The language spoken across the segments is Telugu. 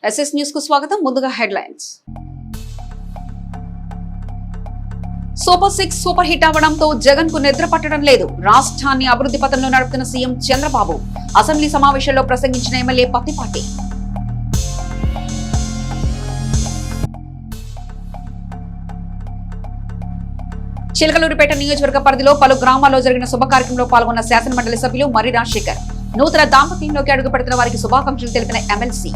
ఎస్ఎస్ న్యూస్ కు స్వాగతం. ముందుగా హెడ్లైన్స్. సూపర్ 6 సూపర్ హిట్ అవ్వడంతో జగన్ కు నిద్ర పట్టడం లేదు. రాష్ట్రాన్ని అభివృద్ధి పథంలో నడుపుతున్న సీఎం చంద్రబాబు. అసెంబ్లీ సమావేశంలో ప్రసంగించిన ఎమ్మెల్యే పత్తిపాటి. చిలకలూరిపేట నియోజకవర్గ పరిధిలో పలు గ్రామాల్లో జరిగిన శుభ కార్యక్రమంలో పాల్గొన్న శాసనమండలి సభ్యులు మర్రి రాజశేఖర్. నూతన దాంపత్యంలోకి అడుగు పెడుతున్న వారికి శుభాకాంక్షలు తెలిపిన ఎమ్మెల్సీ.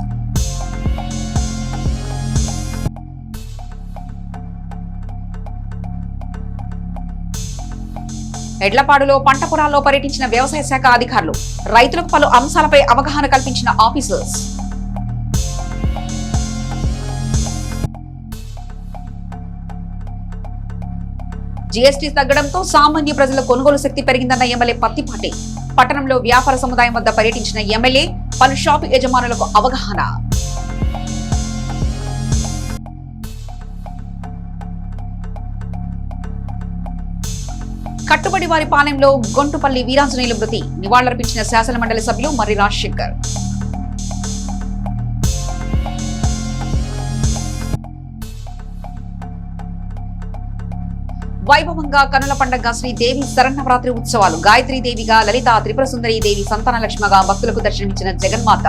ఎడ్లపాడులో పంట పొలాల్లో పర్యటించిన వ్యవసాయ శాఖ అధికారులు. రైతులకు పలు అంశాలపై అవగాహన కల్పించిన ఆఫీసర్స్. జీఎస్టీ తగ్గడంతో సామాన్య ప్రజల కొనుగోలు శక్తి పెరిగిందన్న ఎమ్మెల్యే పత్తిపాటి. పట్టణంలో వ్యాపార సముదాయం వద్ద పర్యటించిన ఎమ్మెల్యే పలు షాపు యజమానులకు అవగాహన. కట్టుబడి వారి పాలెంలో గొంటుపల్లి వీరాంజనేయులు మృతి. నివాళులర్పించిన శాసనమండలి సభ్యులు మర్రి రాజశేఖర్. వైభవంగా కనుల పండుగ శ్రీ దేవి శరన్నవరాత్రి ఉత్సవాలు. గాయత్రీదేవిగా, లలిత త్రిపుర సుందరి దేవి సంతాన లక్ష్మిగా భక్తులకు దర్శనమిచ్చిన జగన్మాత.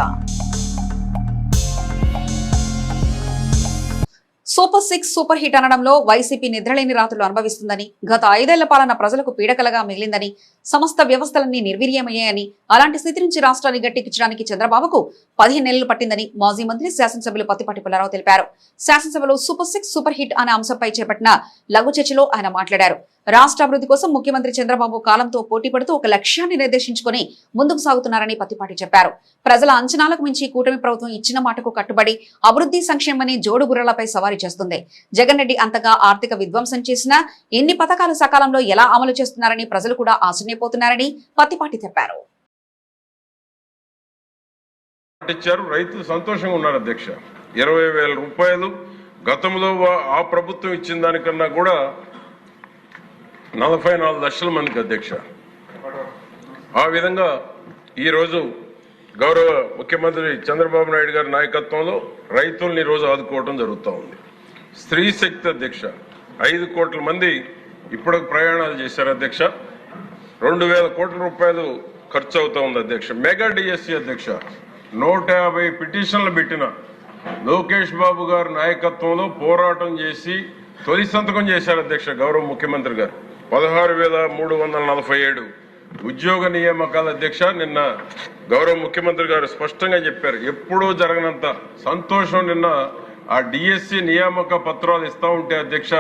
సూపర్ 6 సూపర్ హిట్ అనడంలో వైసీపీ నిద్రలేని రాత్రులు అనుభవిస్తుందని, గత 5 ఏళ్ల పాలన ప్రజలకు పీడకలగా మిగిలిందని, సమస్త వ్యవస్థలన్నీ నిర్వీర్యమయ్యాయని, అలాంటి స్థితి నుంచి రాష్ట్రాన్ని గట్టెక్కించడానికి చంద్రబాబుకు 15 నెలలు పట్టిందని మాజీ మంత్రి శాసనసభ్యులు పత్తిపాటి పుల్లారావు తెలిపారు. శాసనసభలో సూపర్ 6 సూపర్ హిట్ అనే అంశంపై చేపట్టిన లఘు చర్చలో ఆయన మాట్లాడారు. రాష్ట్ర అభివృద్ధి కోసం ముఖ్యమంత్రి చంద్రబాబు కాలంతో పోటీ పడుతూ ఒక లక్ష్యాన్ని నిర్దేశించుకుని ముందుకు సాగుతున్నారని పత్తిపాటి చెప్పారు. ప్రజల అంచనాలకు మించి కూటమి ప్రభుత్వం ఇచ్చిన మాటకు కట్టుబడి అభివృద్ధి సంక్షేమని జోడు గుర్రాలపై సవారీ చేస్తుంది. జగన్ రెడ్డి అంతగా ఆర్థిక విధ్వంసం చేసినా ఎన్ని పథకాలు సకాలంలో ఎలా అమలు చేస్తున్నారని ప్రజలు కూడా ఆశ్చర్యపోతున్నారని పత్తిపాటి చెప్పారు. రైతులు సంతోషంగా ఉన్నారు అధ్యక్ష. 20,000 రూపాయలు గతంలో ఆ ప్రభుత్వం ఇచ్చిన దానికన్నా కూడా 44 లక్షల మందికి అధ్యక్ష. ఆ విధంగా ఈరోజు గౌరవ ముఖ్యమంత్రి చంద్రబాబు నాయుడు గారి నాయకత్వంలో రైతుల్ని ఈరోజు ఆదుకోవడం జరుగుతూ ఉంది. స్త్రీ శక్తి అధ్యక్ష 5 కోట్ల మంది ఇప్పుడు ప్రయాణాలు చేశారు అధ్యక్ష. 2,000 కోట్ల రూపాయలు ఖర్చు అవుతా ఉంది అధ్యక్ష. మెగా డిఎస్సి అధ్యక్ష 150 పిటిషన్లు పెట్టిన లోకేష్ బాబు గారి నాయకత్వంలో పోరాటం చేసి తొలి సంతకం చేశారు అధ్యక్ష గౌరవ ముఖ్యమంత్రి గారు. 16,347 ఉద్యోగ నియామకాల అధ్యక్ష నిన్న గౌరవ ముఖ్యమంత్రి గారు స్పష్టంగా చెప్పారు. ఎప్పుడూ జరగనంత సంతోషం నిన్న ఆ డిఎస్సి నియామక పత్రాలు ఇస్తా ఉంటే అధ్యక్ష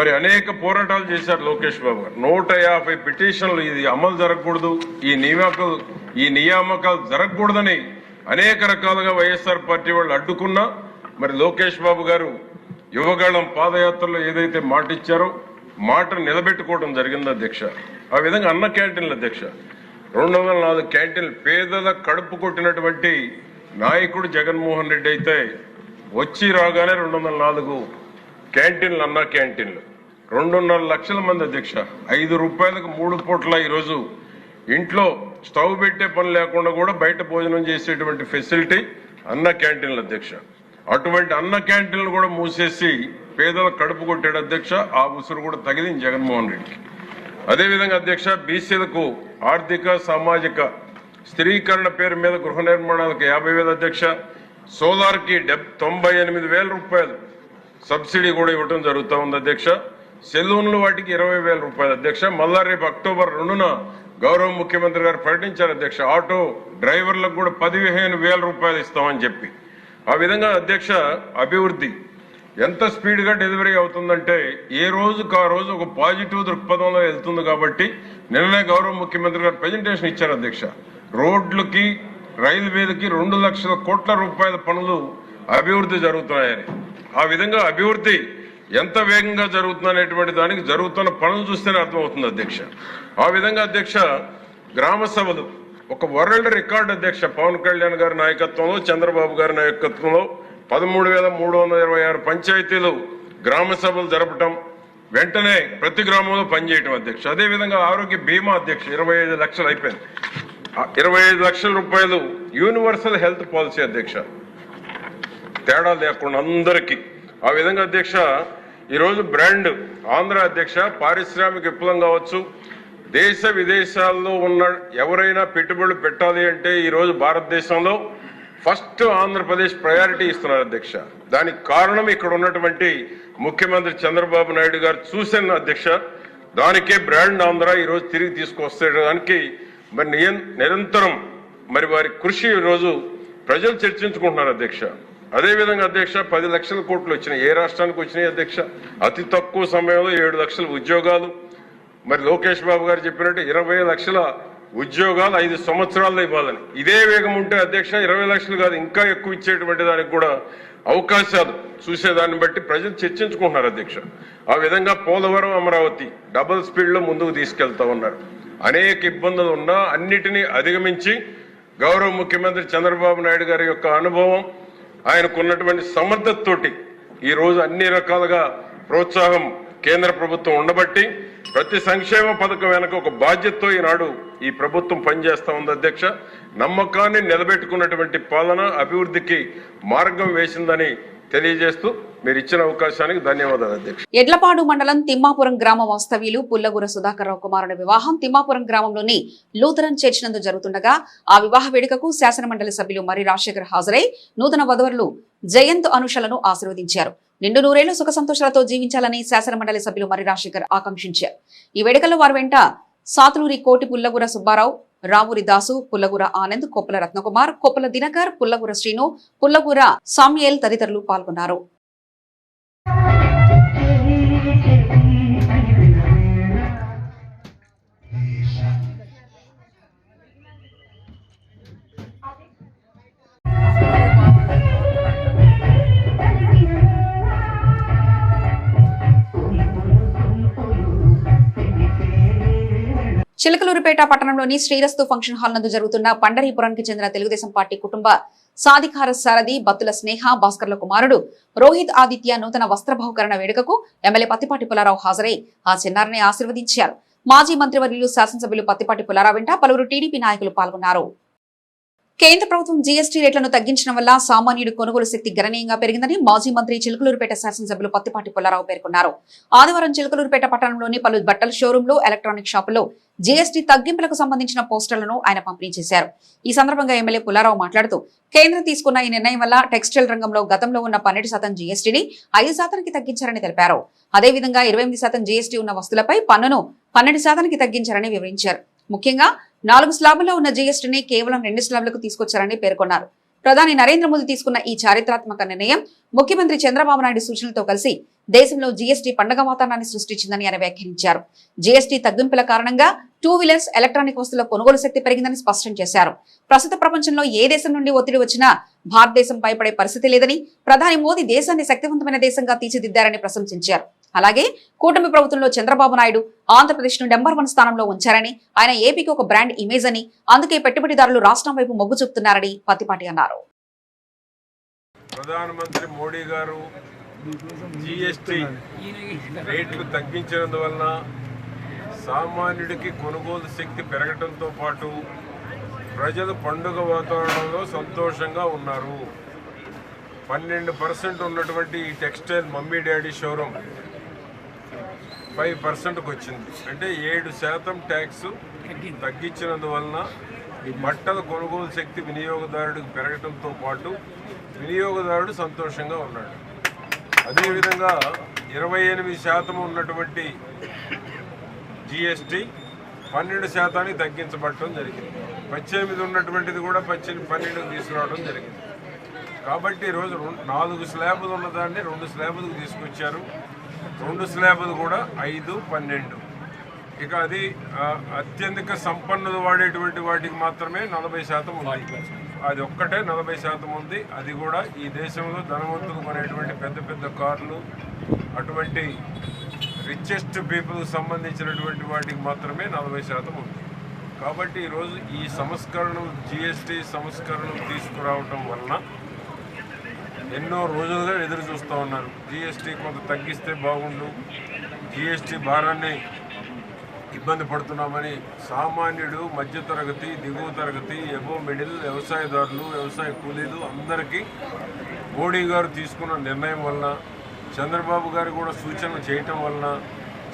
మరి అనేక పోరాటాలు చేశారు లోకేష్ బాబు గారు. 150 పిటిషన్లు ఇది అమలు జరగకూడదు, ఈ నియామకాలు జరగకూడదని అనేక రకాలుగా వైఎస్ఆర్ పార్టీ వాళ్ళు అడ్డుకున్నా మరి లోకేష్ బాబు గారు యువగళం పాదయాత్రలో ఏదైతే మాట ఇచ్చారో మాట నిలబెట్టుకోవడం జరిగింది అధ్యక్ష. ఆ విధంగా అన్న క్యాంటీన్లు అధ్యక్ష 204 క్యాంటీన్లు పేదల కడుపు కొట్టినటువంటి నాయకుడు జగన్మోహన్ రెడ్డి అయితే వచ్చి రాగానే 204 క్యాంటీన్లు అన్న క్యాంటీన్లు 2.5 లక్షల మంది అధ్యక్ష. 5 రూపాయలకు 3 పూట్ల ఈరోజు ఇంట్లో స్టవ్ పెట్టే పని లేకుండా కూడా బయట భోజనం చేసేటువంటి ఫెసిలిటీ అన్న క్యాంటీన్లు అధ్యక్ష. అటువంటి అన్న క్యాంటీన్లు కూడా మూసేసి పేదల కడుపు కొట్టాడు అధ్యక్ష. ఆ ఉసురు కూడా తగిలింది జగన్మోహన్ రెడ్డికి. అదేవిధంగా అధ్యక్ష బీసీలకు ఆర్థిక సామాజిక స్థిరీకరణ పేరు మీద గృహ నిర్మాణాలకు 50,000 అధ్యక్ష. సోలార్కి 98,000 రూపాయలు సబ్సిడీ కూడా ఇవ్వడం జరుగుతూ ఉంది అధ్యక్ష. సెలూన్లు వాటికి 20,000 రూపాయలు అధ్యక్ష. మళ్ళా రేపు అక్టోబర్ 2న గౌరవ ముఖ్యమంత్రి గారు ప్రకటించారు అధ్యక్ష ఆటో డ్రైవర్లకు కూడా 15,000 రూపాయలు ఇస్తామని చెప్పి. ఆ విధంగా అధ్యక్ష అభివృద్ధి ఎంత స్పీడ్గా డెలివరీ అవుతుందంటే ఏ రోజుకు ఆ రోజు ఒక పాజిటివ్ దృక్పథంలో వెళ్తుంది. కాబట్టి నిన్ననే గౌరవ ముఖ్యమంత్రి గారు ప్రెజెంటేషన్ ఇచ్చారు అధ్యక్ష. రోడ్లకి రైల్వేలకి 2 లక్షల కోట్ల రూపాయల పనులు అభివృద్ధి జరుగుతున్నాయని. ఆ విధంగా అభివృద్ధి ఎంత వేగంగా జరుగుతుందనేటువంటి దానికి జరుగుతున్న పనులు చూస్తేనే అర్థమవుతుంది అధ్యక్ష. ఆ విధంగా అధ్యక్ష గ్రామ సభలు ఒక వరల్డ్ రికార్డు అధ్యక్ష. పవన్ కళ్యాణ్ గారి నాయకత్వంలో చంద్రబాబు గారి నాయకత్వంలో 13,326 పంచాయతీలు గ్రామ సభలు జరపటం, వెంటనే ప్రతి గ్రామంలో పనిచేయటం అధ్యక్ష. అదేవిధంగా ఆరోగ్య బీమా అధ్యక్ష 25 లక్షలు అయిపోయింది. 25 లక్షల రూపాయలు యూనివర్సల్ హెల్త్ పాలసీ అధ్యక్ష. తేడా లేకుండా అందరికీ. ఆ విధంగా అధ్యక్ష ఈరోజు బ్రాండ్ ఆంధ్ర అధ్యక్ష పారిశ్రామిక విప్లవం కావచ్చు, దేశ విదేశాల్లో ఉన్న ఎవరైనా పెట్టుబడులు పెట్టాలి అంటే ఈరోజు భారతదేశంలో ఫస్ట్ ఆంధ్రప్రదేశ్ ప్రయారిటీ ఇస్తున్నారు అధ్యక్ష. దానికి కారణం ఇక్కడ ఉన్నటువంటి ముఖ్యమంత్రి చంద్రబాబు నాయుడు గారు చూసిన అధ్యక్ష. దానికే బ్రాండ్ ఆంధ్ర ఈరోజు తిరిగి తీసుకొస్తేదానికి మరి నిరంతరం మరి వారి కృషి ఈరోజు ప్రజలు చర్చించుకుంటున్నారు అధ్యక్ష. అదేవిధంగా అధ్యక్ష 10 లక్షల కోట్లు వచ్చినాయి. ఏ రాష్ట్రానికి వచ్చినాయి అధ్యక్ష? అతి తక్కువ సమయంలో 7 లక్షల ఉద్యోగాలు. మరి లోకేష్ బాబు గారు చెప్పినట్టు 20 లక్షల ఉద్యోగాలు 5 సంవత్సరాల్లో ఇవ్వాలని. ఇదే వేగం ఉంటే అధ్యక్ష 20 లక్షలు కాదు ఇంకా ఎక్కువ ఇచ్చేటువంటి దానికి కూడా అవకాశాలు చూసేదాన్ని బట్టి ప్రజలు చర్చించుకుంటున్నారు అధ్యక్ష. ఆ విధంగా పోలవరం అమరావతి డబుల్ స్పీడ్లో ముందుకు తీసుకెళ్తా ఉన్నారు. అనేక ఇబ్బందులు ఉన్నా అన్నిటినీ అధిగమించి గౌరవ ముఖ్యమంత్రి చంద్రబాబు నాయుడు గారి యొక్క అనుభవం, ఆయనకున్నటువంటి సమర్థతతోటి ఈరోజు అన్ని రకాలుగా ప్రోత్సాహం కేంద్ర ప్రభుత్వం ఉండబట్టి ప్రతి సంక్షేమ పథకం వెనక ఒక బాధ్యతతో ఈనాడు ఈ ప్రభుత్వం పనిచేస్తా ఉంది అధ్యక్ష. నమ్మకాన్ని నిలబెట్టుకున్నటువంటి పాలన అభివృద్ధికి మార్గం వేసిందని తెలియజేస్తూ మీరు ఇచ్చిన అవకాశానికి ధన్యవాదాలు అధ్యక్ష. ఎడ్లపాడు మండలం తిమ్మాపురం గ్రామ వాస్తవ్యులు పుల్లగూర సుధాకర్ రావు కుమారుని వివాహం తిమ్మాపురం గ్రామంలోని లూథరన్ చర్చ్ నందు జరుగుతుండగా ఆ వివాహ వేడుకకు శాసనమండలి సభ్యులు మరి రాజశేఖర్ హాజరై నూతన వధువరులు జయంత్ అనుషలను ఆశీర్వదించారు. నిండు నూరేళ్లు సుఖ సంతోషాలతో జీవించాలని శాసనమండలి సభ్యులు మరి రాజశేఖర్ ఆకాంక్షించారు. ఈ వేడుకల్లో వారి వెంట సాతులూరి కోటి పుల్లగూర సుబ్బారావు, రావూరి దాసు, పుల్లగూర ఆనంద్, కొప్పల రత్నకుమార్, కొప్పల దినకర్, పుల్లగూర శ్రీను, పుల్లగూర సామ్యేల్ తదితరులు పాల్గొన్నారు. చిలకలూరుపేట పట్టణంలోని శ్రీరస్తు ఫంక్షన్ హాల్ నందు జరుగుతున్న పండరీపురానికి చెందిన తెలుగుదేశం పార్టీ కుటుంబ సాధికార సారథి బత్తుల స్నేహ భాస్కర్ల కుమారుడు రోహిత్ ఆదిత్య నూతన వస్త్ర బహుకరణ వేడుకకు ఎమ్మెల్యే పత్తిపాటి పుల్లారావు హాజరై ఆ చిన్నారిని ఆశీర్వదించారు. మాజీ మంత్రివర్యులు శాసనసభ్యులు పత్తిపాటి పుల్లారావు వెంట పలువురు టీడీపీ నాయకులు పాల్గొన్నారు. కేంద్ర ప్రభుత్వం జీఎస్టీ రేట్లను తగ్గించడం వల్ల సామాన్యుడి కొనుగోలు శక్తి గణనీయంగా పెరిగిందని మాజీ మంత్రి చిలకలూరుపేట శాసనసభ్యులు పత్తిపాటి పుల్లారావు పేర్కొన్నారు. ఆదివారం చిలకలూరుపేట పట్టణంలోని పలు బట్టల షోరూంలు, ఎలక్ట్రానిక్ షాపుల్లో జీఎస్టీ తగ్గింపులకు సంబంధించిన పోస్టర్లను ఆయన పంపిణీ చేశారు. ఈ సందర్భంగా ఎమ్మెల్యే పుల్లారావు మాట్లాడుతూ కేంద్రం తీసుకున్న ఈ నిర్ణయం వల్ల టెక్స్టైల్ రంగంలో గతంలో ఉన్న 12% జీఎస్టీని 5%కి తగ్గించారని తెలిపారు. అదేవిధంగా 28% జీఎస్టీ ఉన్న వస్తువులపై పన్నును 12%కి తగ్గించారని వివరించారు. ముఖ్యంగా 4 స్లాబుల్లో ఉన్న జీఎస్టీని కేవలం 2 స్లాబులకు తీసుకొచ్చారని పేర్కొన్నారు. ప్రధాని నరేంద్ర మోదీ తీసుకున్న ఈ చారిత్రాత్మక నిర్ణయం ముఖ్యమంత్రి చంద్రబాబు నాయుడు సూచనలతో కలిసి దేశంలో జీఎస్టీ పండుగ వాతావరణాన్ని సృష్టించిందని ఆయన వ్యాఖ్యానించారు. జీఎస్టీ తగ్గింపుల కారణంగా 2 వీలర్స్, ఎలక్ట్రానిక్ వస్తువుల కొనుగోలు శక్తి పెరిగిందని స్పష్టం చేశారు. ప్రస్తుత ప్రపంచంలో ఏ దేశం నుండి ఒత్తిడి వచ్చినా భారతదేశం భయపడే పరిస్థితి లేదని, ప్రధాని మోదీ దేశాన్ని శక్తివంతమైన దేశంగా తీర్చిదిద్దారని ప్రశంసించారు. అలాగే కూటమి ప్రభుత్వంలో చంద్రబాబు నాయుడు ఆంధ్రప్రదేశ్ ను నెంబర్ 1 స్థానంలో ఉంచారని, ఆయన ఏపీకి ఒక బ్రాండ్ ఇమేజ్ అని, అందుకే పెట్టుబడిదారులు రాష్ట్రం వైపు మొగ్గు చూపుతున్నారని పత్తిపాటి అన్నారు. ప్రధానమంత్రి మోడీ గారు జీఎస్టీ రేట్లు తగ్గించినందువలన సామాన్యుడికి కొనుగోలు శక్తి పెరగడంతో పాటు ప్రజలు పండుగ వాతావరణంలో సంతోషంగా ఉన్నారు. 12% ఉన్నటువంటి ఈ టెక్స్టైల్ మమ్మీ డాడీ షోరూమ్ 5%కు వచ్చింది. అంటే 7% ట్యాక్స్ తగ్గించినందువలన బట్టల కొనుగోలు శక్తి వినియోగదారుడికి పెరగడంతో పాటు వినియోగదారుడు సంతోషంగా ఉన్నాడు. అదేవిధంగా 28% ఉన్నటువంటి జీఎస్టీ 12% తగ్గించబడటం జరిగింది. 18 ఉన్నటువంటిది కూడా 12కు తీసుకురావడం జరిగింది. కాబట్టి ఈరోజు 4 స్లాబులు ఉన్నదాన్ని 2 స్లాబులకు తీసుకొచ్చారు. 2 స్లాబులు కూడా 5, 12. ఇక అది అత్యధిక సంపన్నులు వాడేటువంటి వాటికి మాత్రమే 40% ఉంది. అది ఒక్కటే 40% ఉంది. అది కూడా ఈ దేశంలో ధనవంతులు కొనేటువంటి పెద్ద పెద్ద కార్లు, అటువంటి రిచెస్ట్ పీపుల్కి సంబంధించినటువంటి వాటికి మాత్రమే 40% ఉంది. కాబట్టి ఈరోజు ఈ సంస్కరణలు, జిఎస్టీ సంస్కరణలు తీసుకురావటం వలన ఎన్నో రోజులుగా ఎదురు చూస్తూ ఉన్నారు. జిఎస్టీ కొంత తగ్గిస్తే బాగుండు, జిఎస్టీ భారాన్ని ఇబ్బంది పడుతున్నామని సామాన్యుడు, మధ్యతరగతి, దిగువ తరగతి, ఎబో మిడిల్, వ్యవసాయదారులు, వ్యవసాయ కూలీలు అందరికీ మోడీ గారు తీసుకున్న నిర్ణయం వలన, చంద్రబాబు గారు కూడా సూచనలు చేయటం వలన,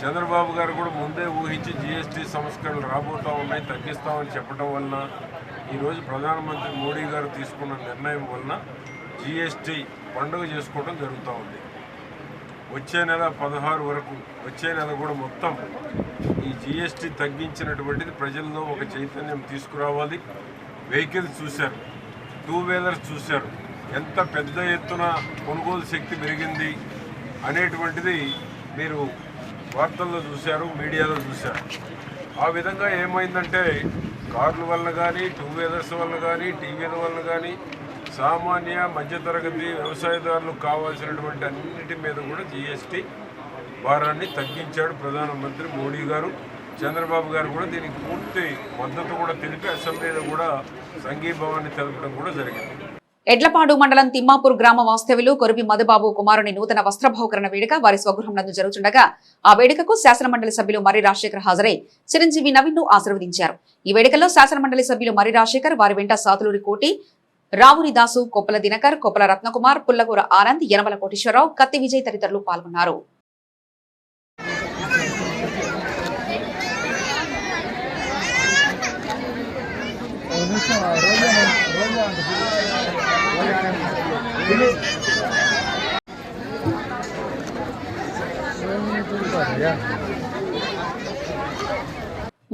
చంద్రబాబు గారు కూడా ముందే ఊహించి జీఎస్టీ సంస్కరణలు రాబోతూ ఉన్నాయి, తగ్గిస్తామని చెప్పడం వలన, ఈరోజు ప్రధానమంత్రి మోడీ గారు తీసుకున్న నిర్ణయం వలన జీఎస్టీ పండుగ చేసుకోవడం జరుగుతూ ఉంది. వచ్చే నెల 16 వరకు, వచ్చే నెల కూడా మొత్తం ఈ జీఎస్టీ తగ్గించినటువంటిది ప్రజల్లో ఒక చైతన్యం తీసుకురావాలి. వెహికల్స్ చూశారు, 2 వీలర్స్ చూశారు, ఎంత పెద్ద ఎత్తున కొనుగోలు శక్తి పెరిగింది అనేటువంటిది మీరు వార్తల్లో చూశారు, మీడియాలో చూశారు. ఆ విధంగా ఏమైందంటే కార్ల వల్ల కానీ, 2 వీలర్స్ వల్ల కానీ, టీవీల వల్ల కానీ సామాన్య మధ్యతరగతి వ్యవసాయదారులకు కావాల్సినటువంటి అన్నిటి మీద కూడా జీఎస్టీ భారాన్ని తగ్గించాడు ప్రధానమంత్రి మోడీ గారు. చంద్రబాబు గారు కూడా దీనికి పూర్తి మద్దతు కూడా తెలిపి అసెంబ్లీలో కూడా సంఘీభావాన్ని తెలపడం కూడా జరిగింది. ఎడ్లపాడు మండలం తిమ్మాపూర్ గ్రామ వాస్తవ్యులు కొరివి మధుబాబు కుమారుని నూతన వస్త్రబహుకరణ వేడుక వారి స్వగృహం నందు జరుగుతుండగా ఆ వేడుకకు శాసనమండలి సభ్యులు మర్రి రాజశేఖర్ హాజరై చిరంజీవి నవీన్ ను ఆశీర్వదించారు. ఈ వేడుకలో శాసనమండలి సభ్యులు మర్రి రాజశేఖర్, వారి వెంట సాతులూరి కోటి, రావుని దాసు, కొప్పల దినకర్, కొప్పల రత్నకుమార్, పుల్లకూర ఆనంద్, యనమల కోటేశ్వరరావు, కత్తి విజయ్ తదితరులు పాల్గొన్నారు.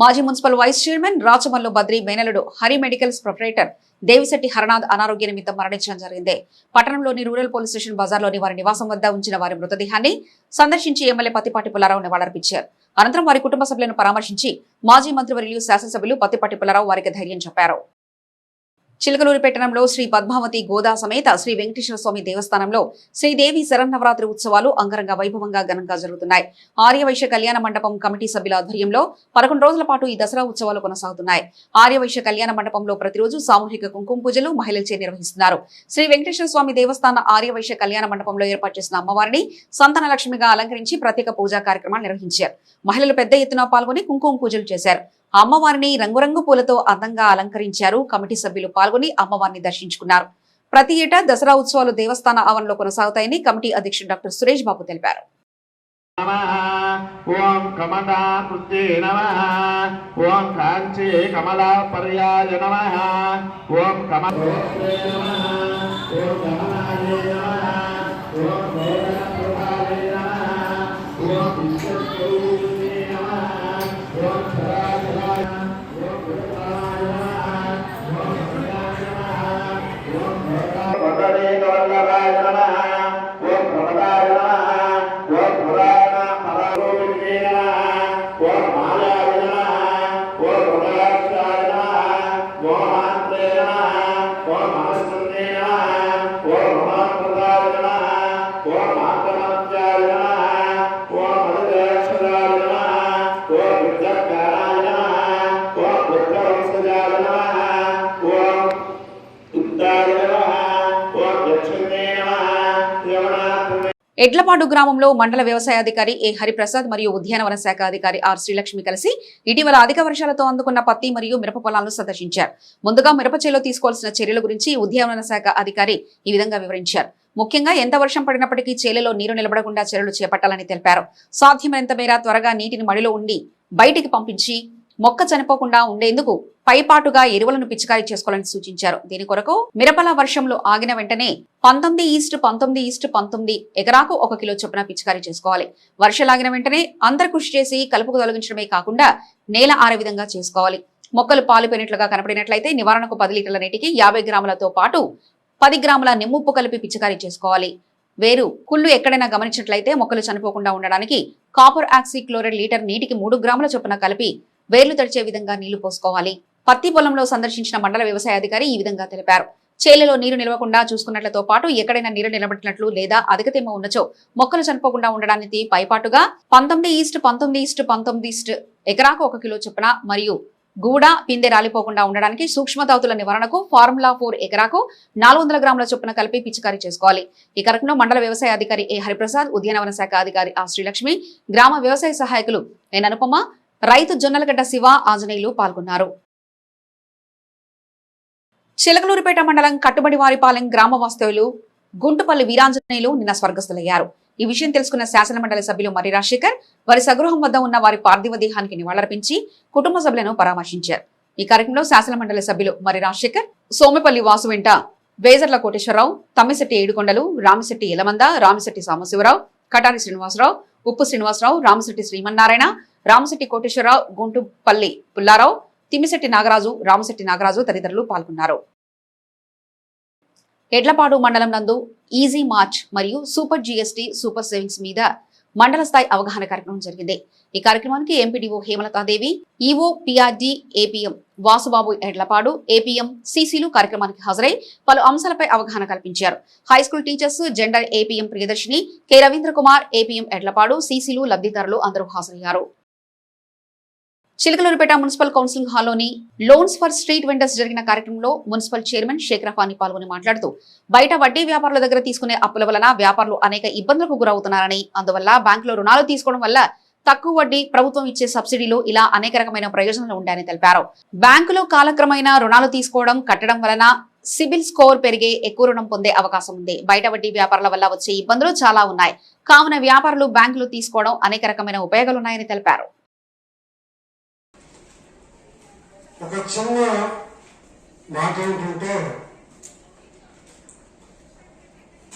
మాజీ municipal vice chairman Rachamallu Badri మేనలుడు హరి మెడికల్స్ ప్రొపరేటర్ దేవిశెట్టి హరనాథ్ అనారోగ్య నిమిత్తం మరణించడం జరిగింది. పట్టణంలోని రూరల్ పోలీస్ స్టేషన్ బజార్లోని వారి నివాసం వద్ద ఉంచిన వారి మృతదేహాన్ని సందర్శించి ఎమ్మెల్యే పత్తిపాటి పుల్లారావు నివాళులర్పించారు. అనంతరం వారి కుటుంబ సభ్యులను పరామర్శించి మాజీ మంత్రివర్యులు శాసనసభ్యులు పత్తిపాటి పుల్లారావు వారికి ధైర్యం చెప్పారు. చిలకలూరిపట్టణంలో శ్రీ పద్మావతి గోదా సమేత శ్రీ వెంకటేశ్వర స్వామి దేవస్థానంలో శ్రీదేవి శరన్నవరాత్రి ఉత్సవాలు అంగరంగ వైభవంగా ఘనంగా జరుగుతున్నాయి. ఆర్యవైశ్య కళ్యాణ మండపం కమిటీ సభ్యుల ఆధ్వర్యంలో 11 రోజుల పాటు ఈ దసరా ఉత్సవాలు కొనసాగుతున్నాయి. ఆర్యవైశ్య కళ్యాణ మండపంలో ప్రతిరోజు సామూహిక కుంకుమ పూజలు మహిళలచే నిర్వహిస్తున్నారు. శ్రీ వెంకటేశ్వర స్వామి దేవస్థాన ఆర్యవైశ్య కళ్యాణ మండపంలో ఏర్పాటు చేసిన అమ్మవారిని సంతాన లక్ష్మిగా అలంకరించి ప్రత్యేక పూజా కార్యక్రమాలు నిర్వహించారు. మహిళలు పెద్ద ఎత్తున పాల్గొని కుంకుమ పూజలు చేశారు. అమ్మవారిని రంగురంగు పూలతో అందంగా అలంకరించారు. కమిటీ సభ్యులు పాల్గొని అమ్మవారిని దర్శించుకున్నారు. ప్రతి ఏటా దసరా ఉత్సవాలు దేవస్థాన ఆవరణలో కొనసాగుతాయని కమిటీ అధ్యక్షుడు డాక్టర్ సురేష్ బాబు తెలిపారు. ఓం కమలా పుత్రే నమః, ఓం కాంచే కమలా పర్యాయ నమః, ఓం కమలే నమః, ఓం కమలాయ నమః, ఓం భోగప్రభావే నమః, ఓం విశ్వస్వరూపిణే నమః, ఓం సరాసరాయ ఓం పుత్రాయ నమః, ఓం భద్రాయ నమః, ఓం భద్రే వల్లభాయ నమః, ఓం భద్రాయ నమః, ఓం భద్రాయ ఎడ్లపాడు గ్రామంలో మండల వ్యవసాయాధికారి ఏ హరిప్రసాద్ మరియు ఉద్యానవన శాఖ అధికారి ఆర్ శ్రీలక్ష్మి కలిసి ఇటీవల అధిక వర్షాలతో అందుకున్న పత్తి మరియు మిరప పొలాలను సందర్శించారు. ముందుగా మిరప చేలో తీసుకోవాల్సిన చర్యల గురించి ఉద్యానవన శాఖ అధికారి ఈ విధంగా వివరించారు. ముఖ్యంగా ఎంత వర్షం పడినప్పటికీ చేలలో నీరు నిలబడకుండా చర్యలు చేపట్టాలని తెలిపారు. సాధ్యమైనంత మేర త్వరగా నీటిని మడిలో ఉండి బయటికి పంపించి మొక్క చనిపోకుండా ఉండేందుకు పైపాటుగా ఎరువులను పిచికారీ చేసుకోవాలని సూచించారు. దీని కొరకు మిరపల వర్షంలో ఆగిన వెంటనే 19:19:19 ఎకరాకు 1 కిలో చొప్పున పిచికారీ చేసుకోవాలి. వర్షాలాగిన వెంటనే అందరు కృషి చేసి కలుపుకు తొలగించడమే కాకుండా నేల ఆరే విధంగా చేసుకోవాలి. మొక్కలు పాలిపోయినట్లుగా కనపడినట్లయితే నివారణకు 10 లీటర్ల నీటికి 50 గ్రాములతో పాటు 10 గ్రాముల నిమ్ముప్పు కలిపి పిచికారీ చేసుకోవాలి. వేరు కుళ్ళు ఎక్కడైనా గమనించినట్లయితే మొక్కలు చనిపోకుండా ఉండడానికి కాపర్ ఆక్సీ క్లోరైడ్ లీటర్ నీటికి 3 గ్రాముల చొప్పున కలిపి వేర్లు తడిచే విధంగా నీళ్లు పోసుకోవాలి. పత్తి పొలంలో సందర్శించిన మండల వ్యవసాయ అధికారి ఈ విధంగా తెలిపారు. చేలలో నీరు నిలవకుండా చూసుకున్నట్లతో పాటు ఎక్కడైనా నీరు నిలబెట్టినట్లు లేదా అధిక తేమ ఉన్నచో మొక్కలు చనిపోకుండా ఉండడానికి పైపాటుగా 19:19:19 ఎకరాకు 1 కిలో చొప్పున మరియు గూడ పిందె రాలిపోకుండా ఉండడానికి సూక్ష్మతాతుల నివారణకు ఫార్ములా 4 ఎకరాకు 400 గ్రాముల చొప్పున కలిపి పిచికారీ చేసుకోవాలి. ఈ కార్యక్రమంలో మండల వ్యవసాయ అధికారి ఏ హరిప్రసాద్, ఉద్యానవన శాఖ అధికారి ఆ శ్రీలక్ష్మి, గ్రామ వ్యవసాయ సహాయకులు ఎన్ అనుపమ, రైతు జొన్నలగడ్డ శివ, ఆంజనేయులు పాల్గొన్నారు. చిలకలూరిపేట మండలం కట్టుబడివారిపాలెం గ్రామ వాస్తవ్యులు గుంటుపల్లి వీరాంజనేయులు నిన్న స్వర్గస్థులయ్యారు. ఈ విషయం తెలుసుకున్న శాసనమండలి సభ్యులు మర్రి రాజశేఖర్ వారి స్వగృహం వద్ద ఉన్న వారి పార్థివ దేహానికి నివాళులర్పించి కుటుంబ సభ్యులను పరామర్శించారు. ఈ కార్యక్రమంలో శాసనమండలి సభ్యులు మర్రి రాజశేఖర్, సోమెపల్లి వాసు వెంట వేజర్ల కోటేశ్వరరావు, తమ్మిశెట్టి ఏడుకొండలు, రామిశెట్టి ఎలమంద, రామిశెట్టి సాంబశివరావు, కటారి శ్రీనివాసరావు, ఉప్పు శ్రీనివాసరావు, రామశెట్టి శ్రీమన్నారాయణ, రామశెట్టి కోటేశ్వరరావు, గుంటుపల్లి పుల్లారావు, తిమ్మిశెట్టి నాగరాజు, రామశెట్టి నాగరాజు తదితరులు పాల్గొన్నారు. ఎడ్లపాడు మండలం నందు ఈజీ మార్చ్ మరియు సూపర్ జీఎస్టీ సూపర్ సేవింగ్స్ మీద మండల స్థాయి అవగాహన కార్యక్రమం జరిగింది. ఈ కార్యక్రమానికి MPDO Hemalatha Devi, EO PRD APM Vasubabu Edlapadu, APM సిసిలు కార్యక్రమానికి హాజరై పలు అంశాలపై అవగాహన కల్పించారు. High school teachers, gender APM Priyadarshini, K Ravindra Kumar, APM Edlapadu, సిసిలు లబ్ధిదారులు అందరూ హాజరయ్యారు. చిలకలూరుపేట మున్సిపల్ కౌన్సిలింగ్ హాల్లోని లోన్స్ ఫర్ స్ట్రీట్ వెండర్స్ జరిగిన కార్యక్రమంలో మున్సిపల్ చైర్మన్ షేక్ రఫాని పాల్గొని మాట్లాడుతూ బయట వడ్డీ వ్యాపారుల దగ్గర తీసుకునే అప్పుల వలన వ్యాపారులు అనేక ఇబ్బందులకు గురవుతున్నారని, అందువల్ల బ్యాంకులో రుణాలు తీసుకోవడం వల్ల తక్కువ వడ్డీ, ప్రభుత్వం ఇచ్చే సబ్సిడీలు ఇలా అనేక రకమైన ప్రయోజనాలు ఉంటాయని తెలిపారు. బ్యాంకులో కాలక్రమైన రుణాలు తీసుకోవడం, కట్టడం వలన సిబిల్ స్కోర్ పెరిగే ఎక్కువ రుణం పొందే అవకాశం ఉంది. బయట వడ్డీ వ్యాపారుల వల్ల వచ్చే ఇబ్బందులు చాలా ఉన్నాయి. కావున వ్యాపారులు బ్యాంకులు తీసుకోవడం అనేక రకమైన ఉపయోగాలున్నాయని తెలిపారు. ఒక చిన్న మాట ఏంటంటే,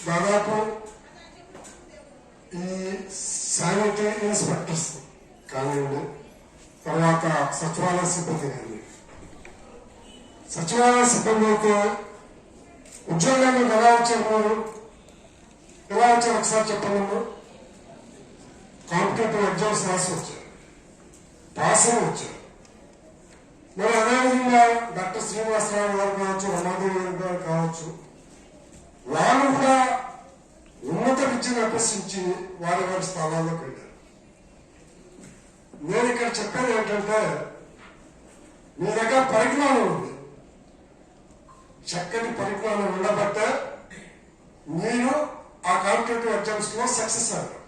దాదాపు ఈ శానిటరీ ఇన్స్పెక్టర్స్ కానివ్వండి, తర్వాత సచివాలయ సిబ్బంది కానీ, సచివాలయ సిబ్బంది అయితే ఉద్యోగాన్ని ఎలా వచ్చారు, ఎలా వచ్చారు ఒకసారి చెప్పండి. కాంపిటేటివ్ ఎగ్జామ్స్ రాసి వచ్చారు, పాస్ అయి వచ్చారు. మరి అదేవిధంగా డాక్టర్ శ్రీనివాసరావు గారు కావచ్చు, రమాదేవి గారు కావచ్చు, వారు కూడా ఉన్నత విద్యను అభ్యసించి వారి వారి స్థానాల్లోకి వెళ్ళారు. నేను ఇక్కడ చెప్పేది ఏంటంటే, మీ దగ్గర పరిజ్ఞానం ఉంది, చక్కటి పరిజ్ఞానం ఉండబట్టే మీరు ఆ కాంపిటేటివ్ ఎగ్జామ్స్ లో సక్సెస్ అయ్యారు.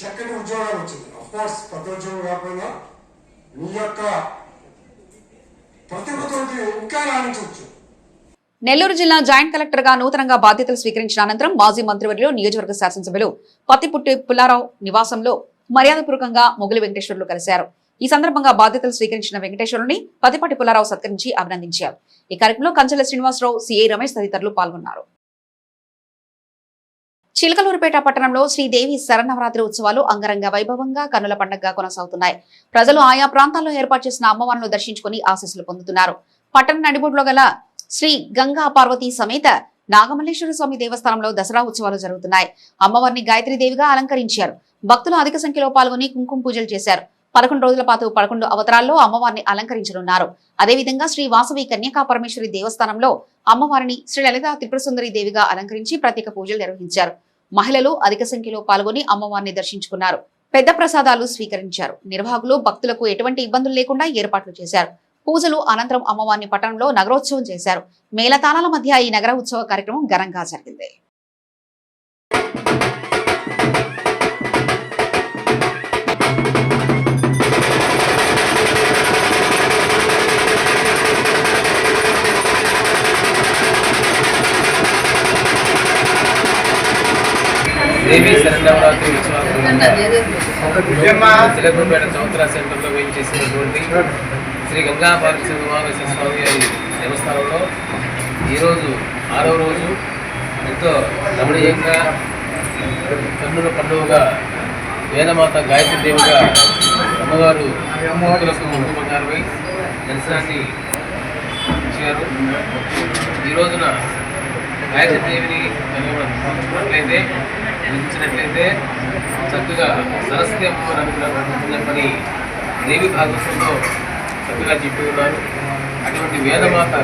చక్కటి ఉద్యోగాలు వచ్చింది. అఫ్కోర్స్ పెద్ద ఉద్యోగం కాకపోయినా మీ యొక్క ప్రతిభతోటి ఇంకా రాణించవచ్చు. నెల్లూరు జిల్లా జాయింట్ కలెక్టర్ గా నూతనంగా బాధ్యతలు స్వీకరించిన అనంతరం మాజీ మంత్రివర్యులు నియోజకవర్గ శాసనసభ్యులు పత్తిపుట్టి పుల్లారావు నివాసంలో మర్యాదపూర్వకంగా మొగిలి వెంకటేశ్వర్లు కలిశారు. ఈ సందర్భంగా బాధ్యతలు స్వీకరించిన వెంకటేశ్వరుని పత్తిపాటి పుల్లారావు సత్కరించి అభినందించారు. ఈ కార్యక్రమంలో కంచెల శ్రీనివాసరావు, సిఐ రమేష్ తదితరులు పాల్గొన్నారు. చిలకలూరుపేట పట్టణంలో శ్రీదేవి శరన్నవరాత్రి ఉత్సవాలు అంగరంగ వైభవంగా కన్నుల పండుగగా కొనసాగుతున్నాయి. ప్రజలు ఆయా ప్రాంతాల్లో ఏర్పాటు చేసిన అమ్మవారిని దర్శించుకుని ఆశీస్సులు పొందుతున్నారు. పట్టణ నడిబొడ్లో గల శ్రీ గంగా పార్వతీ సమేత నాగమల్లేశ్వర స్వామి దేవస్థానంలో దసరా ఉత్సవాలు జరుగుతున్నాయి. అమ్మవారిని గాయత్రీదేవిగా అలంకరించారు. భక్తులు అధిక సంఖ్యలో పాల్గొని కుంకుమ పూజలు చేశారు. 11 రోజుల పాటు 11 అవతారాల్లో అమ్మవారిని అలంకరించనున్నారు. అదేవిధంగా శ్రీ వాసవి కన్యకా పరమేశ్వరి దేవస్థానంలో అమ్మవారిని శ్రీ లలితా త్రిపురసుందరి దేవిగా అలంకరించి ప్రత్యేక పూజలు నిర్వహించారు. మహిళలు అధిక సంఖ్యలో పాల్గొని అమ్మవారిని దర్శించుకున్నారు. పెద్ద ప్రసాదాలు స్వీకరించారు. నిర్వాహకులు భక్తులకు ఎటువంటి ఇబ్బందులు లేకుండా ఏర్పాట్లు చేశారు. పూజలు అనంతరం అమ్మవారిని పట్టణంలో నగరోత్సవం చేశారు. మేళతాళాల మధ్య ఈ నగర ఉత్సవ కార్యక్రమం ఘనంగా జరిగింది. దేవి శరన్నవరాత్రి చిలకలూరుపేట చౌత్రా సెంటర్లో వేయించేసినటువంటి శ్రీ గంగా పార్వతీ స్వామి వారి దేవస్థానంలో ఈరోజు 6వ రోజు ఎంతో రమణీయంగా కన్నుల పండుగగా వేదమాత గాయత్రి దేవిగా అమ్మవారు భక్తులకు కుంకుమగారమై దర్శనాన్ని ఇచ్చారు. ఈ రోజున గాయత్రి దేవిని చూసినట్లయితే చక్కగా సరస్వతి అమ్మవారు అనుకున్నప్పని దేవి భాగవతంలో చక్కగా చెప్పి ఉన్నారు. అటువంటి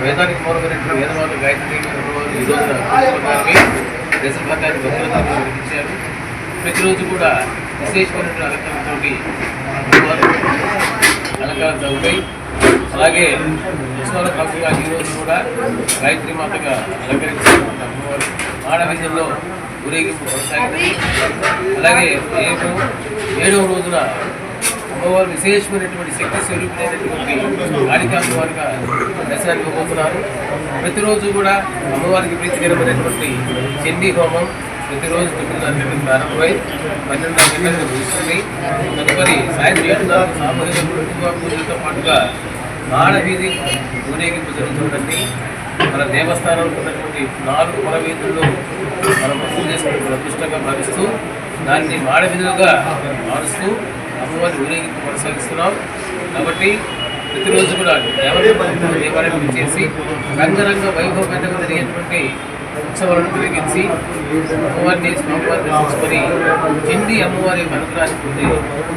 వేదానికి మూలమైనటువంటి వేదమాత గాయత్రి దేవి అమ్మవారు ఈ రోజున దశభాగాన్ని భక్తులతో నిర్వహించారు. ప్రతిరోజు కూడా విశేషమైనటువంటి అలంకరణతోటి అలంకరణ జరుగుతాయి. అలాగే ఉత్సవాల భాగంగా ఈరోజు కూడా గాయత్రి మాతగా అలంకరించినటువంటి అమ్మవారు ఆడవిధంలో ఊరేగింపు కొనసాగింది. అలాగే రేపు 7వ రోజున అమ్మవారు విశేషమైనటువంటి శక్తి స్వరూపులైనటువంటి కాళికా అమ్మవారిగా దర్శనాన్ని ఇవ్వబోతున్నారు. ప్రతిరోజు కూడా అమ్మవారికి ప్రీతికరమైనటువంటి చండీ హోమం ప్రతిరోజు 9:30 గంటలకు ప్రారంభమై 12:30 గంటలకు ముగుస్తుంది. తదుపరి సాయంత్రం 7:00 సామూహిక కుటుంబ పూజలతో పాటుగా మాడవీధి ఊరేగింపు జరుగుతుందండి. మన దేవస్థానంలో ఉన్నటువంటి 4 పురవీధుల్లో మనం పూజ చేసుకున్న అదృష్టంగా భావిస్తూ దాన్ని మాడవీధులుగా మారుస్తూ అమ్మవారి ఊరేగింపు కొనసాగిస్తున్నాం. కాబట్టి ప్రతిరోజు కూడా దేవాలయం చేసి రంగరంగ వైభవంగా జరిగేటువంటి ఉత్సవాలను తిరిగించి అమ్మవారిని స్వామివారిని దర్శించుకొని చండీ అమ్మవారి అనుగ్రహాన్ని పొంది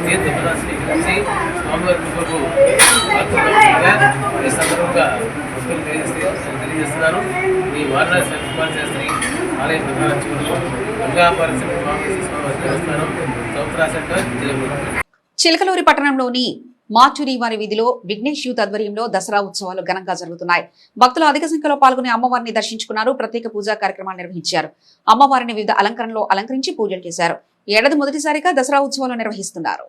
తీర్థప్రదాన్ని స్వీకరించి స్వామివారి కృపకు పాత్రగా ఈ సందర్భంగా భక్తులు తెలియజేస్తున్నారు. ఈ వారణాసి కుమార్ శాస్త్రి ఆలయ ప్రధాన గంగా పరిశ్రమ స్వామి దేవస్థానం చౌత్రా సెంటర్ జయపూర్. చిలకలూరి పట్టణంలోని మాచూరి వారి వీధిలో విఘ్నేష్ యూత్ ఆధ్వర్యంలో దసరా ఉత్సవాలు ఘనంగా జరుగుతున్నాయి. భక్తులు అధిక సంఖ్యలో పాల్గొని అమ్మవారిని దర్శించుకున్నారు. ప్రత్యేక పూజా కార్యక్రమాలు నిర్వహించారు. అమ్మవారిని వివిధ అలంకరణలో అలంకరించి పూజలు చేశారు. ఏడాది మొదటిసారిగా దసరా ఉత్సవాలు నిర్వహిస్తున్నారు.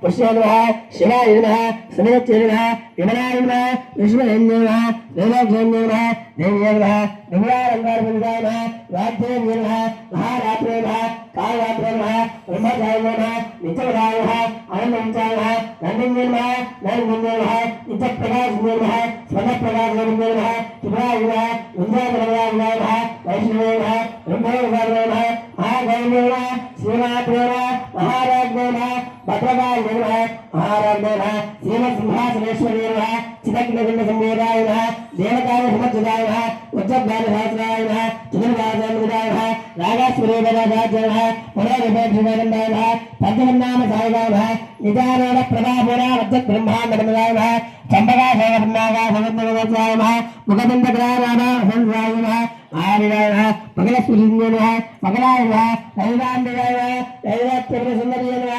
పుష్యాయ శివాయ సమయత్య విమలాయ విశ్వయంజయ దేవోజన్య దేవ్య దివ్యాలంకార వాద్య మహారాత్రే కాళరాత్రే బ్రహ్మచాయ నిత్యవరాయ ఆనందాయ నందిన్య నందిన్య నిత్య ప్రకాశ స్వర్ణ ప్రకాశ శివాయ వింధ్యాయ వైష్ణవ బ్రహ్మ మహాగౌరవ శ్రీనాథ మహారాజ్ఞ భద్రకాయ మహారాజ్ఞ శ్రీమత్సింహాసనేశ్వరీ చిదగ్నిగుండ సంవేదాయ దేవకాయ సమర్థిదాయ ఉజ్జగ్నాయ చతుర్వాసాయ రాగాస్వరూపరాజాయ పునరుపేక్షిదాయ పంచమన్నామ సాయిగాయ నిజానోడ ప్రభాపుర వజ్ర బ్రహ్మాండమదాయ చంబగా శేఖర్నాగా సమర్థాయ ముఖదండగ్రామ సంసాయ ఆర్యాయ పగల సులింగ పగలాయ దైవాంబిగాయ దైవత్వ సుందరీయ.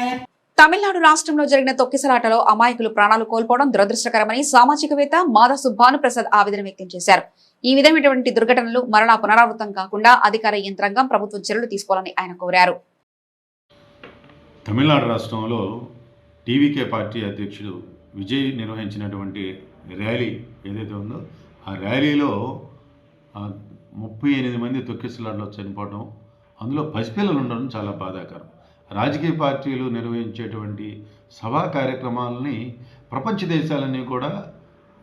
తమిళనాడు రాష్ట్రంలో జరిగిన తొక్కిసలాటలో అమాయకులు ప్రాణాలు కోల్పోవడం దురదృష్టకరమని సామాజికవేత్త మాధసు భానుప్రసాద్ ఆవేదన వ్యక్తం చేశారు. ఈ విధమైనటువంటి దుర్ఘటనలు మరలా పునరావృతం కాకుండా అధికార యంత్రాంగం ప్రభుత్వం చర్యలు తీసుకోవాలని ఆయన కోరారు. తమిళనాడు రాష్ట్రంలో టీవీకే పార్టీ అధ్యక్షుడు విజయ్ నిర్వహించినటువంటి ర్యాలీ ఏదైతే ఉందో ఆ ర్యాలీలో 38 మంది తొక్కిసలాటలో చనిపోవడం, అందులో పసిపిల్లలు ఉండడం చాలా బాధాకరం. రాజకీయ పార్టీలు నిర్వహించేటువంటి సభా కార్యక్రమాలని ప్రపంచ దేశాలన్నీ కూడా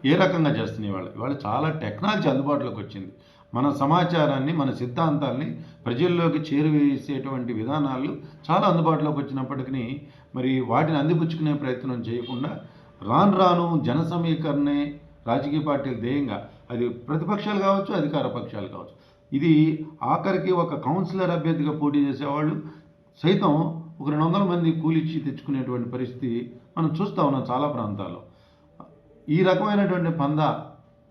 ఏ రకంగా చేస్తున్నాయి. వాళ్ళు చాలా టెక్నాలజీ అందుబాటులోకి వచ్చింది. మన సమాచారాన్ని, మన సిద్ధాంతాల్ని ప్రజల్లోకి చేరువేసేటువంటి విధానాలు చాలా అందుబాటులోకి వచ్చినప్పటికీ మరి వాటిని అందిపుచ్చుకునే ప్రయత్నం చేయకుండా రాను జన సమీకరణే రాజకీయ పార్టీల ధ్యేయంగా, అది ప్రతిపక్షాలు కావచ్చు, అధికార పక్షాలు కావచ్చు. ఇది ఆఖరికి ఒక కౌన్సిలర్ అభ్యర్థిగా పోటీ చేసేవాళ్ళు సైతం ఒక 200 మంది కూలిచ్చి తెచ్చుకునేటువంటి పరిస్థితి మనం చూస్తూ ఉన్నాం చాలా ప్రాంతాల్లో. ఈ రకమైనటువంటి పందా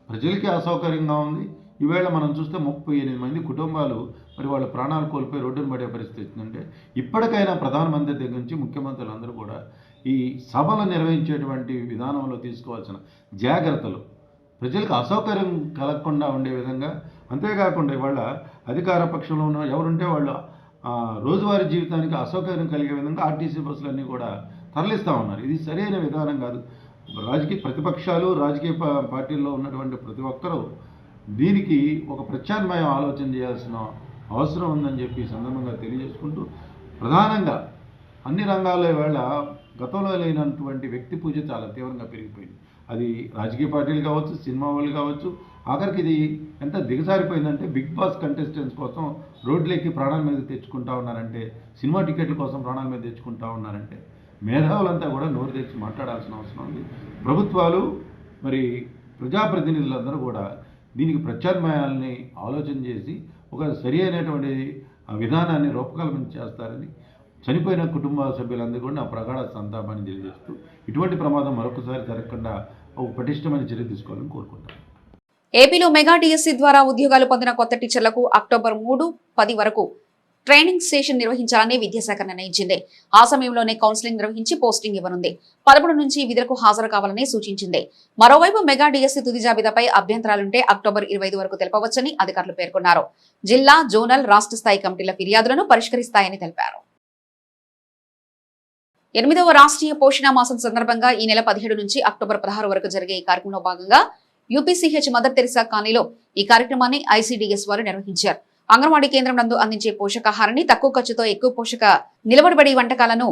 ప్రజలకి అసౌకర్యంగా ఉంది. ఈవేళ మనం చూస్తే 38 మంది కుటుంబాలు మరి వాళ్ళ ప్రాణాలు కోల్పోయి రోడ్డును పడే పరిస్థితి వచ్చిందంటే ఇప్పటికైనా ప్రధానమంత్రి దగ్గర నుంచి ముఖ్యమంత్రులందరూ కూడా ఈ సభలు నిర్వహించేటువంటి విధానంలో తీసుకోవాల్సిన జాగ్రత్తలు ప్రజలకు అసౌకర్యం కలగకుండా ఉండే విధంగా, అంతేకాకుండా ఇవాళ అధికార పక్షంలో ఉన్న ఎవరుంటే వాళ్ళు రోజువారీ జీవితానికి అసౌకర్యం కలిగే విధంగా ఆర్టీసీ బస్సులన్నీ కూడా తరలిస్తూ ఉన్నారు. ఇది సరైన విధానం కాదు. ప్రతిపక్షాలు రాజకీయ పార్టీల్లో ఉన్నటువంటి ప్రతి ఒక్కరూ దీనికి ఒక ప్రత్యామ్నాయం ఆలోచన చేయాల్సిన అవసరం ఉందని చెప్పి సందర్భంగా తెలియజేసుకుంటూ, ప్రధానంగా అన్ని రంగాల్లో ఇవాళ గతంలో లేనటువంటి వ్యక్తి పూజ చాలా తీవ్రంగా పెరిగిపోయింది. అది రాజకీయ పార్టీలు కావచ్చు, సినిమా వాళ్ళు కావచ్చు. ఆఖరికి ఇది ఎంత దిగజారిపోయిందంటే బిగ్ బాస్ కంటెస్టెంట్స్ కోసం రోడ్లెక్కి ప్రాణాల మీద తెచ్చుకుంటా ఉన్నారంటే, సినిమా టికెట్ల కోసం ప్రాణాల మీద తెచ్చుకుంటా ఉన్నారంటే మేధావులంతా కూడా నోరు తెచ్చి మాట్లాడాల్సిన అవసరం ఉంది. ప్రభుత్వాలు మరి ప్రజాప్రతినిధులందరూ కూడా దీనికి ప్రత్యామ్నాయాలని ఆలోచన చేసి ఒక సరి అయినటువంటి విధానాన్ని రూపకల్పన చేస్తారని చనిపోయిన కుటుంబ సభ్యులందరూ కూడా నా ప్రగాఢ సంతాపాన్ని తెలియజేస్తూ ఇటువంటి ప్రమాదం మరొకసారి జరగకుండా ఒక పటిష్టమైన చర్య తీసుకోవాలని కోరుకుంటాను. ఏపీలో మెగా డిఎస్సి ద్వారా ఉద్యోగాలు పొందిన కొత్త టీచర్లకు అక్టోబర్ 3, 10 వరకు ట్రైనింగ్ సెషన్ నిర్వహించాలని విద్యాశాఖ నిర్ణయించింది. ఆ సమయంలోనే కౌన్సిలింగ్ నిర్వహించి పోస్టింగ్ ఇవ్వనుంది. 11 నుంచి విధులకు హాజరు కావాలని సూచించింది. మరోవైపు మెగా డిఎస్సి తుది జాబితాపై అభ్యంతరాలుంటే అక్టోబర్ 25 వరకు తెలపవచ్చని అధికారులు పేర్కొన్నారు. జిల్లా, జోనల్, రాష్ట్ర స్థాయి కమిటీల ఫిర్యాదులను పరిష్కరిస్తాయని తెలిపారు. 8వ రాష్ట్రీయ పోషణ మాసం సందర్భంగా ఈ నెల 17 నుంచి అక్టోబర్ 16 వరకు జరిగే ఈ కార్యక్రమంలో భాగంగా యూపీసీహెచ్ మదర్ తెరిసా కాలనీలో ఈ కార్యక్రమాన్ని ఐసీడీఎస్ వారు నిర్వహించారు. అంగన్వాడీ కేంద్రం నందు అందించే పోషకాహారాన్ని తక్కువ ఖర్చుతో ఎక్కువ పోషక నిలబడబడి వంటకాలను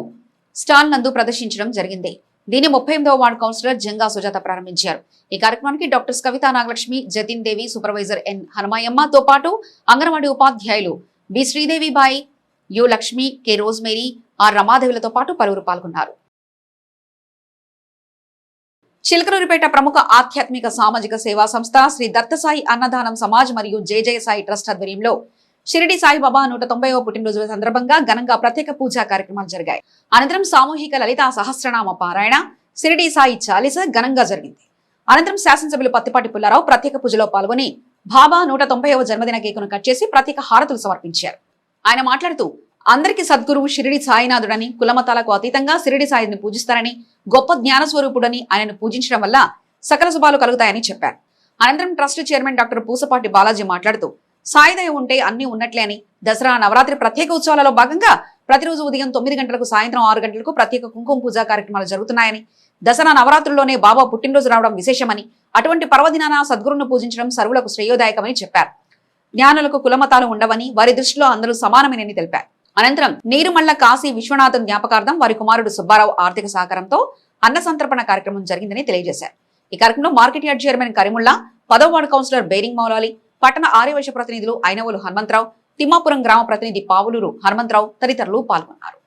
స్టాల్ నందు ప్రదర్శించడం జరిగింది. దీన్ని 38వ వార్డు కౌన్సిలర్ జంగా సుజాత ప్రారంభించారు. ఈ కార్యక్రమానికి doctors Kavitha Nagalakshmi, Jatin Devi, supervisor N హనుమాయమ్మతో పాటు అంగన్వాడీ ఉపాధ్యాయులు B Sridevibai, U Lakshmi, K Rosemary, R రమాదేవులతో పాటు పలువురు పాల్గొన్నారు. చిలకలూరిపేట ప్రముఖ ఆధ్యాత్మిక సామాజిక సేవా సంస్థ శ్రీ దత్తసాయి అన్నదానం సమాజ్ మరియు జయ సాయి ట్రస్ట్ ఆధ్వర్యంలో షిరిడి సాయిబాబా 190వ పుట్టినరోజు సందర్భంగా ఘనంగా ప్రత్యేక పూజా కార్యక్రమాలు జరిగాయి. అనంతరం సామూహిక లలితా సహస్రనామ పారాయణ, షిరిడి సాయి చాలీస ఘనంగా జరిగింది. అనంతరం శాసనసభ్యులు పత్తిపాటి పుల్లారావు ప్రత్యేక పూజలో పాల్గొని బాబా 190వ జన్మదిన కేకును కట్ చేసి ప్రత్యేక హారతులు సమర్పించారు. ఆయన మాట్లాడుతూ అందరికీ సద్గురువు షిరిడి సాయినాథుడని, కులమతాలకు అతీతంగా షిరిడి సాయిని పూజిస్తారని, గొప్ప జ్ఞాన స్వరూపుడని ఆయనను పూజించడం వల్ల సకల శుభాలు కలుగుతాయని చెప్పారు. అనంతరం trust chairman doctor Pusapati Balaji మాట్లాడుతూ సాయిదయ ఉంటే అన్ని ఉన్నట్లే అని, దసరా నవరాత్రి ప్రత్యేక ఉత్సవాలలో భాగంగా ప్రతిరోజు ఉదయం 9 గంటలకు సాయంత్రం 6 గంటలకు ప్రత్యేక కుంకుమ పూజా కార్యక్రమాలు జరుగుతున్నాయని, దసరా నవరాత్రుల్లోనే బాబా పుట్టినరోజు రావడం విశేషమని, అటువంటి పర్వదినాన సద్గురును పూజించడం సర్వులకు శ్రేయోదాయకమని చెప్పారు. జ్ఞానులకు కులమతాలు ఉండవని, వారి దృష్టిలో అందరూ సమానమేనని తెలిపారు. అనంతరం నీరుమల్ల కాశీ విశ్వనాథన్ జ్ఞాపకార్థం వారి కుమారుడు సుబ్బారావు ఆర్థిక సహకారంతో అన్న సంతర్పణ కార్యక్రమం జరిగిందని తెలియజేశారు. ఈ కార్యక్రమంలో మార్కెట్ యార్డ్ చైర్మన్ కరీముల్లా, 10వ వార్డు కౌన్సిలర్ బేరింగ్ మౌలాలి, పట్టణ ఆర్యవైశ్య ప్రతినిధులు ఐనవోలు హనుమంతరావు, తిమ్మాపురం గ్రామ ప్రతినిధి పావులూరు హనుమంతరావు తదితరులు పాల్గొన్నారు.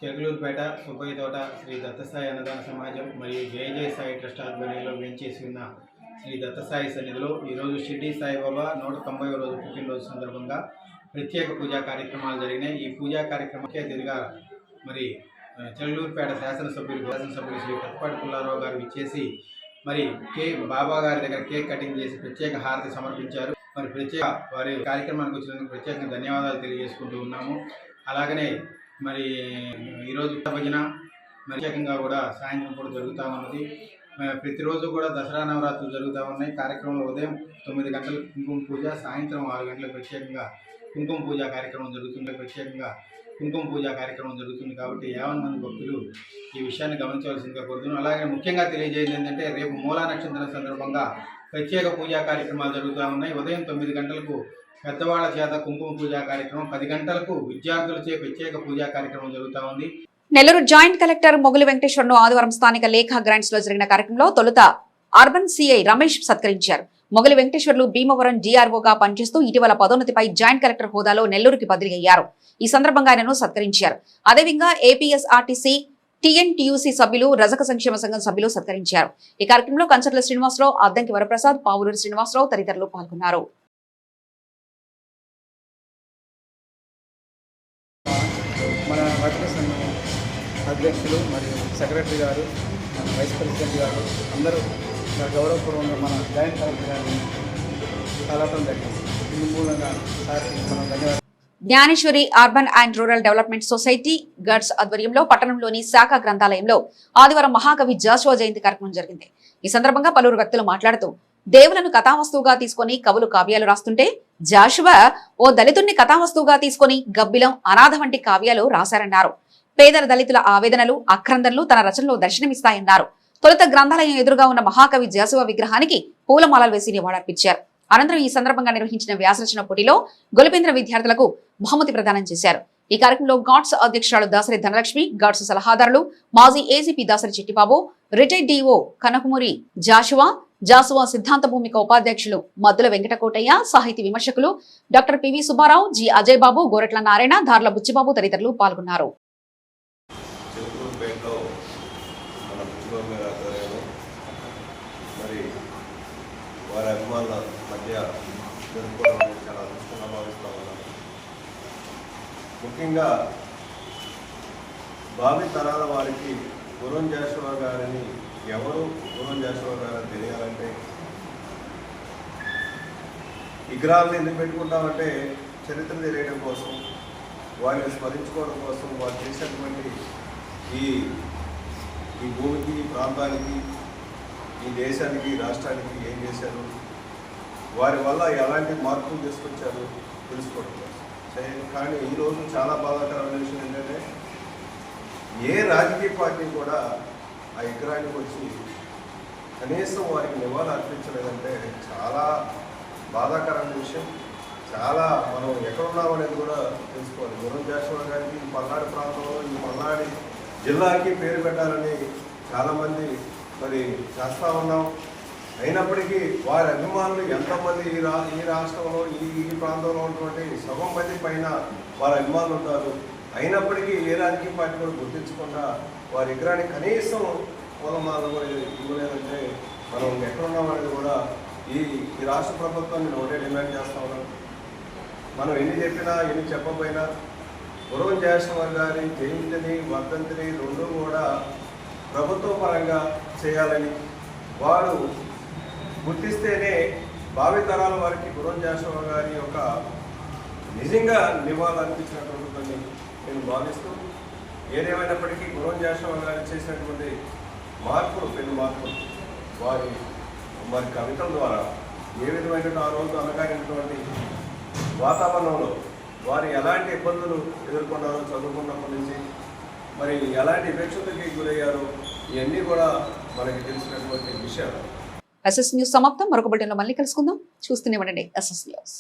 చిలకలూరుపేట సుబ్బయ్య తోట శ్రీ దత్తసాయి అన్నదాన సమాజం మరియు జయ సాయి ట్రస్ట్ ఆధ్వర్యంలో వేంచేసి ఉన్న శ్రీ దత్తసాయి సన్నిధిలో ఈరోజు షిరిడి సాయిబాబా 190వ రోజు పుట్టినరోజు సందర్భంగా ప్రత్యేక పూజా కార్యక్రమాలు జరిగినాయి. ఈ పూజా కార్యక్రమంకే తిరిగా మరి చిలకలూరుపేట శాసనసభ్యులు శ్రీ పత్తిపాటి పుల్లారావు గారు ఇచ్చేసి మరి బాబా గారి దగ్గర కేక్ కటింగ్ చేసి ప్రత్యేక హారతి సమర్పించారు. మరి ప్రత్యేక వారి కార్యక్రమానికి వచ్చినందుకు ప్రత్యేకంగా ధన్యవాదాలు తెలియజేసుకుంటూ ఉన్నాము. అలాగనే మరి ఈరోజు భజన ప్రత్యేకంగా కూడా సాయంత్రం కూడా జరుగుతూ ఉన్నది. ప్రతిరోజు కూడా దసరా నవరాత్రులు జరుగుతూ ఉన్నాయి. కార్యక్రమంలో ఉదయం 9 గంటలకు కుంకుమ పూజ, సాయంత్రం 6 గంటలకు ప్రత్యేకంగా కుంకుమ పూజా కార్యక్రమం జరుగుతుంది. కాబట్టి 50 మంది భక్తులు ఈ విషయాన్ని గమనించవలసిందిగా కోరుతున్నాను. అలాగే ముఖ్యంగా తెలియజేయడం ఏంటంటే రేపు మూలా నక్షత్రం సందర్భంగా ప్రత్యేక పూజా కార్యక్రమాలు జరుగుతూ ఉన్నాయి. ఉదయం 9 గంటలకు పెద్దవాళ్ల చేత కుంకుమ పూజా కార్యక్రమం, 10 గంటలకు విద్యార్థులచే ప్రత్యేక పూజా కార్యక్రమం జరుగుతూ ఉంది. నెల్లూరు జాయింట్ కలెక్టర్ మొగులి వెంకటేశ్వర్ను ఆదివారం స్థానిక లేఖా గ్రాంట్స్ లో జరిగిన కార్యక్రమంలో తొలుత అర్బన్ సిఐ రమేష్ సత్కరించారు. మొగలి వెంకటేశ్వర్లు భీమవరం డిఆర్ఓగా పనిచేస్తూ ఇటీవల పదోన్నతిపై జాయింట్ కలెక్టర్ హోదాలో నెల్లూరుకి బదిలీ అయ్యారు. ఈ సందర్భంగా ఆయనను సత్కరించారు. అదేవిధంగా ఏపీఎస్ఆర్టీసీ టీఎన్టీయూసీ సభ్యులు, రజక సంక్షేమ సంఘం సభ్యులు సత్కరించారు. ఈ కార్యక్రమంలో కంచర్ల శ్రీనివాసరావు, అద్దంకి వరప్రసాద్, పావులూరి శ్రీనివాసరావు తదితరులు పాల్గొన్నారు. మన రజక సంఘం అధ్యక్షులు మరియు సెక్రటరీ గారు, వైస్ ప్రెసిడెంట్ గారు అందరూ గౌరవపూర్వకంగా మన జాయింట్ కలెక్టర్ గారిని కలవడం జరిగింది. ఇందు మూలంగా సార్కి మనం ధన్యవాదాలు. Gnaneswari urban and rural development society గడ్స్ ఆధ్వర్యంలో పట్టణంలోని శాఖ గ్రంథాలయంలో ఆదివారం మహాకవి జాషువా జయంతి కార్యక్రమం జరిగింది. ఈ సందర్భంగా పలువురు వ్యక్తులు మాట్లాడుతూ దేవులను కథావస్తువుగా తీసుకుని కవులు కావ్యాలు రాస్తుంటే జాషువా ఓ దళితుణ్ణి కథావస్తువుగా తీసుకుని గబ్బిలం, అనాథ వంటి కావ్యాలు రాశారన్నారు. పేదల దళితుల ఆవేదనలు, ఆక్రందనలు తన రచనలో దర్శనమిస్తాయన్నారు. తొలుత గ్రంథాలయం ఎదురుగా ఉన్న మహాకవి జాషువా విగ్రహానికి పూలమాలలు వేసి నివాళులర్పించారు. అనంతరం ఈ సందర్భంగా నిర్వహించిన వ్యాసరచన పోటీలో గొలిపేంద్ర విద్యార్థులకు బహుమతి ప్రదానం చేశారు. ఈ కార్యక్రమంలో గాడ్స్ అధ్యక్షురాలు దాసరి ధనలక్ష్మి, గాడ్స్ సలహాదారులు మాజీ ACP Dasari Chittibabu, retired DO Kanakamuri Joshua సిద్ధాంత భూమిక ఉపాధ్యక్షులు మద్దుల వెంకటకోటయ్య, సాహితీ విమర్శకులు doctor PV Subbarao, G Ajay Babu, Goratla Narayana, Darla Buchibabu తదితరులు పాల్గొన్నారు. వారి అభిమానుల మధ్య జరుపుకోవడం అనేది చాలా అదృష్టంగా భావిస్తూ ఉన్నాను. ముఖ్యంగా భావి తరాల వారికి గురం జాషువా గారిని ఎవరు గురం జాషువా గారని తెలియాలంటే విగ్రహాలను ఎందుకు పెట్టుకుంటామంటే చరిత్ర తెలియడం కోసం, వారిని స్మరించుకోవడం కోసం వారు చేసినటువంటి ఈ భూమికి, ఈ ప్రాంతానికి, ఈ దేశానికి, రాష్ట్రానికి ఏం చేశారు, వారి వల్ల ఎలాంటి మార్పులు తీసుకొచ్చారు తెలుసుకోవడం కోసం. కానీ ఈరోజు చాలా బాధాకరమైన విషయం ఏంటంటే ఏ రాజకీయ పార్టీ కూడా ఆ విగ్రహానికి వచ్చి కనీసం వారికి నివాళులు అర్పించలేదంటే చాలా బాధాకరమైన విషయం. చాలా మనం ఎక్కడున్నామనేది కూడా తెలుసుకోవాలి. గుర్రం జాషువా గారికి ఈ పల్నాడు ప్రాంతంలో, ఈ పల్నాడు జిల్లాకి పేరు పెట్టాలని చాలామంది మరి చేస్తూ ఉన్నాం. అయినప్పటికీ వారి అభిమానులు ఎంతమంది ఈ రాష్ట్రంలో, ఈ ప్రాంతంలో ఉన్నటువంటి సగం మంది పైన వారి అభిమానులు ఉంటారు. అయినప్పటికీ ఏ రాజకీయ పార్టీ కూడా గుర్తించకుండా వారి విగ్రహాన్ని కనీసం పూలమాల కూడా ఇవ్వలేదంటే మనం ఎక్కడున్నామనేది కూడా ఈ రాష్ట్ర ప్రభుత్వాన్ని నేను ఒకటే డిమాండ్ చేస్తూ ఉన్నాను. మనం ఎన్ని చెప్పినా, ఎన్ని చెప్పకపోయినా గుర్రం జాషువా గారి జయంతిని, వర్ధంతిని రెండూ కూడా ప్రభుత్వ పరంగా చేయాలని, వారు గుర్తిస్తేనే భావితరాల వారికి గుర్రం జాషువా గారి యొక్క నిజంగా నివాళులు అర్పించినటువంటి నేను భావిస్తూ, ఏదేమైనప్పటికీ గుర్రం జాషువా గారు చేసినటువంటి మార్పులు, పెను మార్పులు వారి కవితల ద్వారా ఏ విధమైన ఆ రోజు అనగారినటువంటి వాతావరణంలో వారు ఎలాంటి ఇబ్బందులు ఎదుర్కొన్నారో చదువుకున్నప్పటి నుంచి, మరి ఎలాంటి వివక్షతకి గురయ్యారో ఇవన్నీ కూడా మనకి తెలిసినటువంటి విషయాలు. ఎస్ఎస్ న్యూస్ సమాప్తం. మరొక బులెటిన్లో మళ్ళీ కలుసుకుందాం. చూస్తూనే ఉండండి ఎస్ఎస్ న్యూస్.